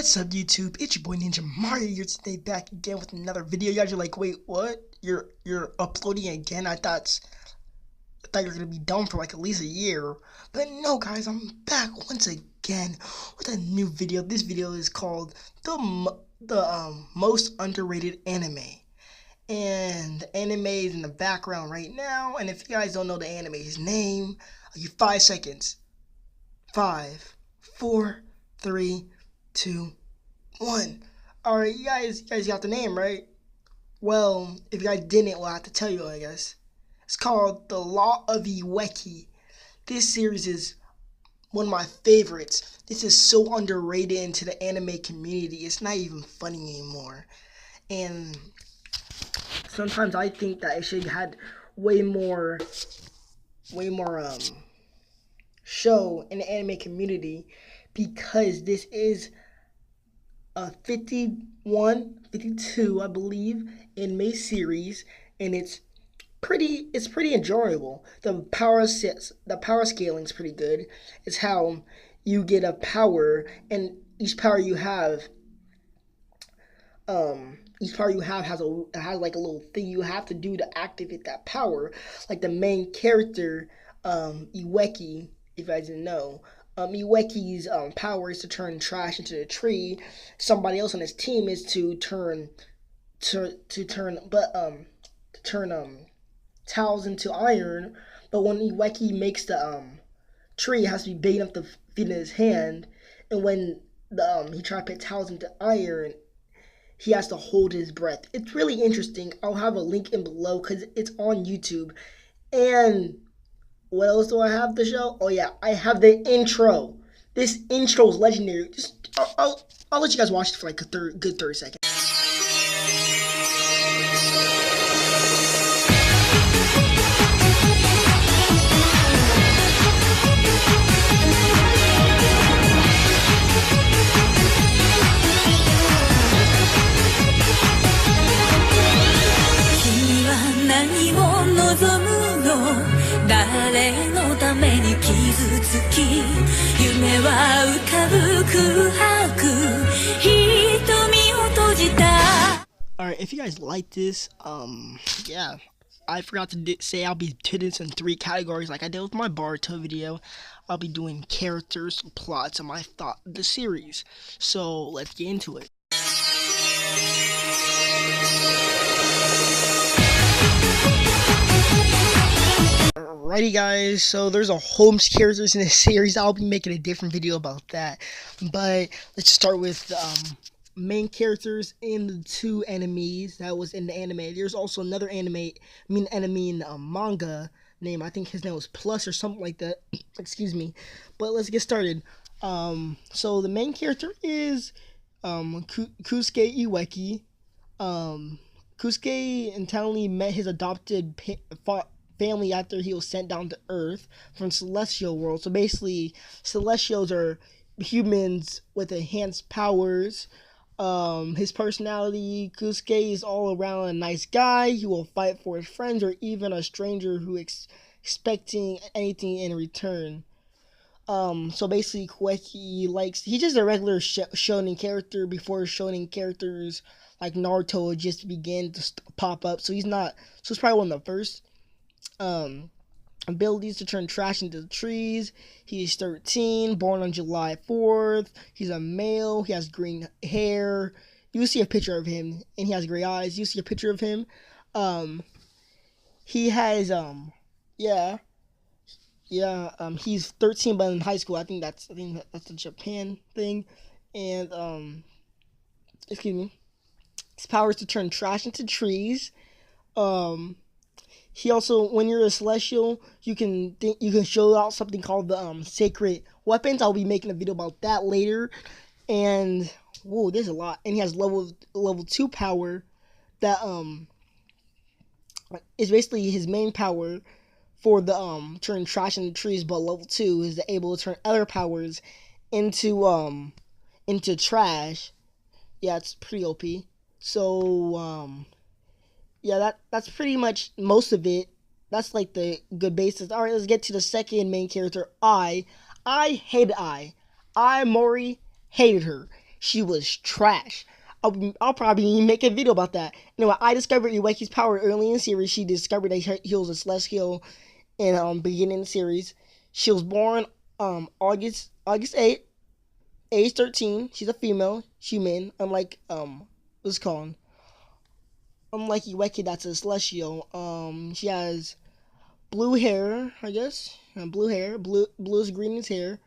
What's up, YouTube? It's your boy Ninja Mario here today, back again with another video. You guys are like, wait, what? You're uploading again? I thought you're gonna be done for like at least a year. But no, guys, I'm back once again with a new video. This video is called the most underrated anime. And the anime is in the background right now. And if you guys don't know the anime's name, I'll give you 5 seconds. 5, 4, 3, 2, 1. Alright, you guys got the name, right? Well, if you guys didn't, we'll have to tell you, I guess. It's called The Law of Iweki. This series is one of my favorites. This is so underrated into the anime community. It's not even funny anymore. And sometimes I think that it should have had way more show in the anime community, because this is a 52, I believe, anime series, and it's pretty enjoyable. The power scaling is pretty good. It's how you get a power, and each power you have has like a little thing you have to do to activate that power. Like the main character, Iweki, if you guys didn't know, Iweki's power is to turn trash into a tree. Somebody else on his team is to turn towels into iron. But when Iweki makes the tree, it has to be big enough to fit in his hand. And when he tries to put towels into iron, he has to hold his breath. It's really interesting. I'll have a link in below because it's on YouTube. And what else do I have to show? Oh yeah, I have the intro. This intro is legendary. I'll let you guys watch it for like a good 30 seconds. Alright, if you guys like this, yeah, I forgot to say I'll be putting this in 3 categories like I did with my Boruto video. I'll be doing characters, plots, and my thought of the series. So let's get into it. Alrighty guys, so there's a whole characters in this series. I'll be making a different video about that. But let's start with main characters in the 2 enemies that was in the anime. There's also another enemy in manga name. I think his name was Plus or something like that. Excuse me. But let's get started. So the main character is Kosuke Iweki. Kosuke internally met his adopted family after he was sent down to Earth from Celestial World. So basically, Celestials are humans with enhanced powers. His personality, Kosuke is all around a nice guy. He will fight for his friends or even a stranger who expecting anything in return. So basically, he's just a regular shonen character before shonen characters like Naruto just began to pop up. So it's probably one of the first. Abilities to turn trash into trees. He's 13, born on July 4th. He's a male. He has green hair. You see a picture of him, and he has gray eyes. You see a picture of him. He has he's 13, but in high school. I think that's a Japan thing. And excuse me. His power is to turn trash into trees. He also, when you're a Celestial, you can show out something called the sacred weapons. I'll be making a video about that later. And whoa, there's a lot. And he has level 2 power that is basically his main power for the turn trash into trees. But level 2 is able to turn other powers into trash. Yeah, it's pretty OP. So yeah, that's pretty much most of it. That's like the good basis. Alright, let's get to the second main character, I hated Mori hated her. she was trash. I'll probably make a video about that. Anyway, I discovered Iweki's power early in the series. She discovered that he was a celestial in beginning of the series. She was born August 8th, age 13. She's a female human, unlike what's it called? Unlike Iweki, that's a celestial. She has blue hair, I guess. Blue hair, blue is green as hair.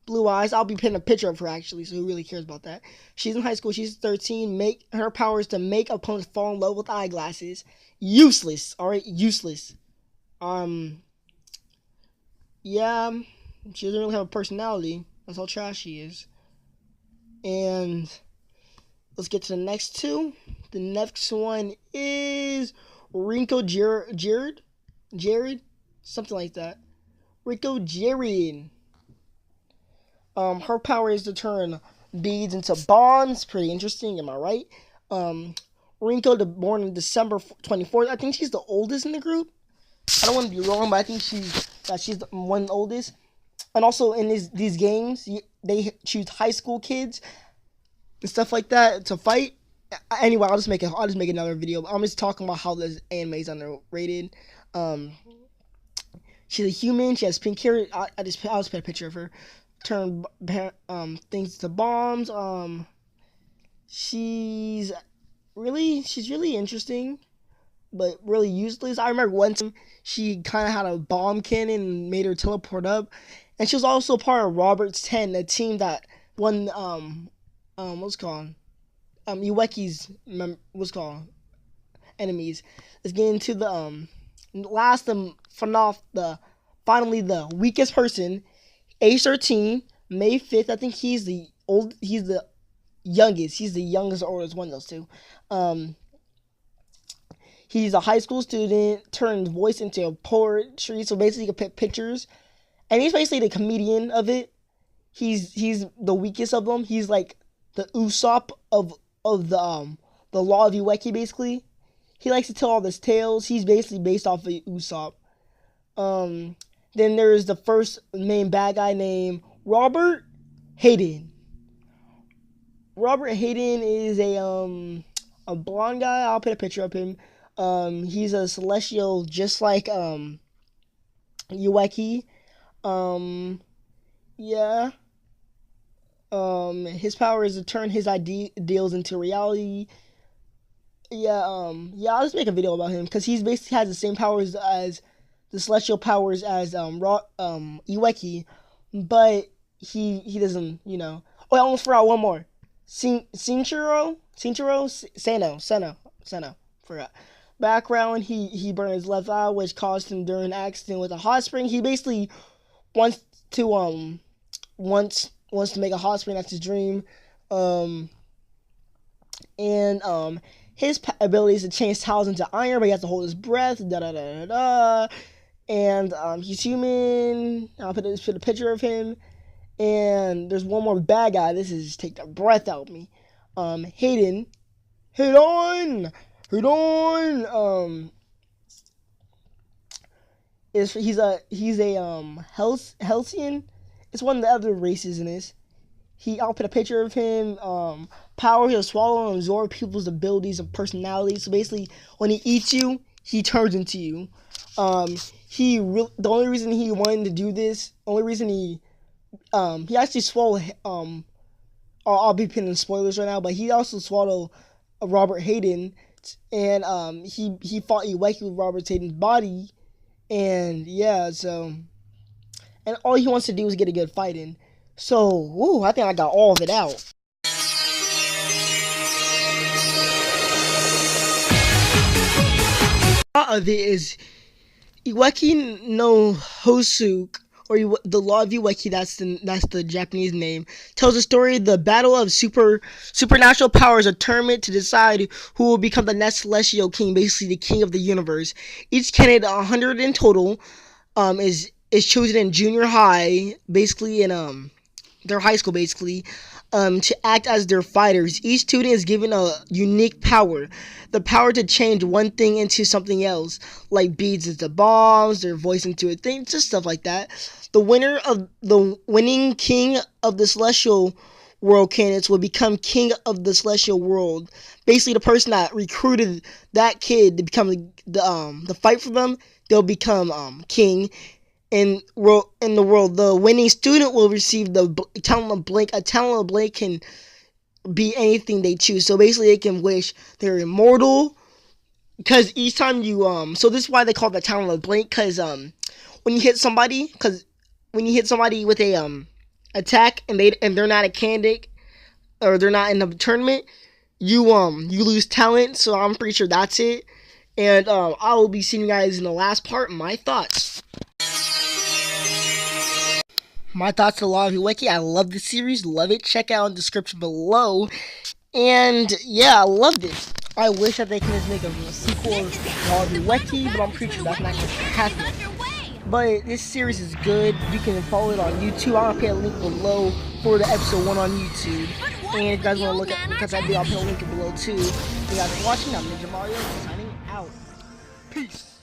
Blue eyes. I'll be putting a picture of her actually, so who really cares about that? She's in high school. She's 13. Her power is to make opponents fall in love with eyeglasses. Useless. All right, useless. Yeah, she doesn't really have a personality. That's how trash she is. And let's get to the next two. The next one is Rinko Jared, something like that. Rinko Jared. Her power is to turn beads into bombs. Pretty interesting, am I right? Rinko, born on December 24th. I think she's the oldest in the group. I don't want to be wrong, but I think she's the one of the oldest. And also in these games, they choose high school kids and stuff like that to fight. Anyway, I'll just make another video. I'm just talking about how this anime is underrated. She's a human. She has pink hair. I'll just put a picture of her. Turn things to bombs. She's really interesting, but really useless. I remember one time she kind of had a bomb cannon and made her teleport up, and she was also part of Robert's 10, a team that won what's it called Iweki's enemies. Let's get into the last finally the weakest person. Age 13, May 5th. I think he's the youngest. He's the youngest or oldest one of those two. He's a high school student, turned voice into a poetry, so basically you can pick pictures. And he's basically the comedian of it. He's the weakest of them. He's like the Usopp of the Law of Iweki, basically. He likes to tell all his tales. He's basically based off of Usopp. Then there's the first main bad guy named Robert Hayden. Robert Hayden is a blonde guy. I'll put a picture of him. He's a celestial just like Iweki. Yeah. His power is to turn his ideals into reality. Yeah, I'll just make a video about him because he's basically has the same powers as the celestial powers as Iweki, but he doesn't, you know. Oh, I almost forgot one more. Sano. Forgot. Background: He burned his left eye, which caused him during an accident with a hot spring. He basically wants to make a hot spring. That's his dream. His ability is to change tiles into iron, but he has to hold his breath. And he's human. I'll put a picture of him. And there's one more bad guy. This is just take the breath out of me. Hayden. He's a Helsian. It's one of the other races in this. I'll put a picture of him. Power, he'll swallow and absorb people's abilities and personalities. So basically, when he eats you, he turns into you. The only reason he wanted to do this, he actually swallowed. I'll be pinning spoilers right now, but he also swallowed Robert Hayden, and he fought Iweki with Robert Hayden's body, and yeah, so, and all he wants to do is get a good fight in. So, I think I got all of it out. Part of it is Iweki no Hosuke, or the Law of Iweki, that's the Japanese name, tells the story of the battle of supernatural powers, a tournament to decide who will become the next celestial king, basically the king of the universe. Each candidate, 100 in total, is chosen in junior high, basically in their high school, basically, to act as their fighters. Each student is given a unique power. The power to change one thing into something else, like beads into bombs, their voice into a thing, just stuff like that. The winning king of the celestial world candidates will become king of the celestial world. Basically, the person that recruited that kid to become the fight for them, they'll become king. In the world, the winning student will receive the talent of Blink. A talent of Blink can be anything they choose. So basically, they can wish they're immortal. Because each time you so this is why they call it the talent of Blink. Because when you hit somebody, with a attack and they're not a candidate or they're not in the tournament, you lose talent. So I'm pretty sure that's it. And I will be seeing you guys in the last part. My thoughts. My thoughts on Law of Ueki. I love the series. Love it. Check out in the description below. And yeah, I loved it. I wish that they can just make a sequel of Law of Ueki, but I'm pretty sure that's not going to happen. But this series is good. You can follow it on YouTube. I'm gonna put a link below for the episode 1 on YouTube. And if you guys want to look at that video, I'll put a link below too. Thank you guys for watching. I'm Ninja Mario signing out. Peace.